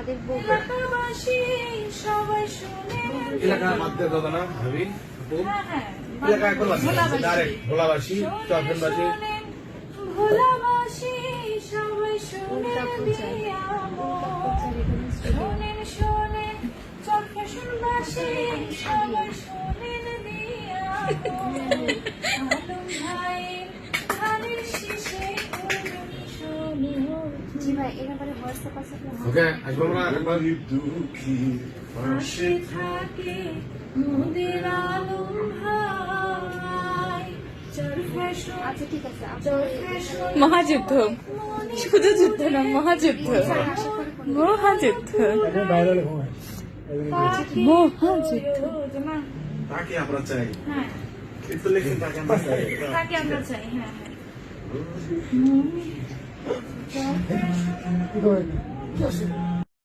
আমাদের এলাকাবাসী সবাই শুনে এলাকা মাধ্যমে দাদা না ভাবি এলাকায় কোন ডাইরেক্ট ভোলাবাসী চরফেনবাসী ভোলাবাসী সবাই শুনে শোনেন শোনেন চরফেশনবাসী সবাই শোনেন দিয়া আলম ভাইয়ের ধানের শীষে জি ভাই এর ব্যাপারে হোয়াটসঅ্যাপ আছে ওকে আসবো আমরা একবার পাশে থাকে মোদের আলম ভাই চরফেশন আচ্ছা ঠিক আছে চরফেশন মহাযুদ্ধ শুধু যুদ্ধ না মহাযুদ্ধ মহাযুদ্ধ মহাযুদ্ধ তাকে আমরা চাই হ্যাঁ কিন্তু লেখেন তাকে আমরা চাই তাকে আমরা চাই হ্যাঁ হ্যাঁ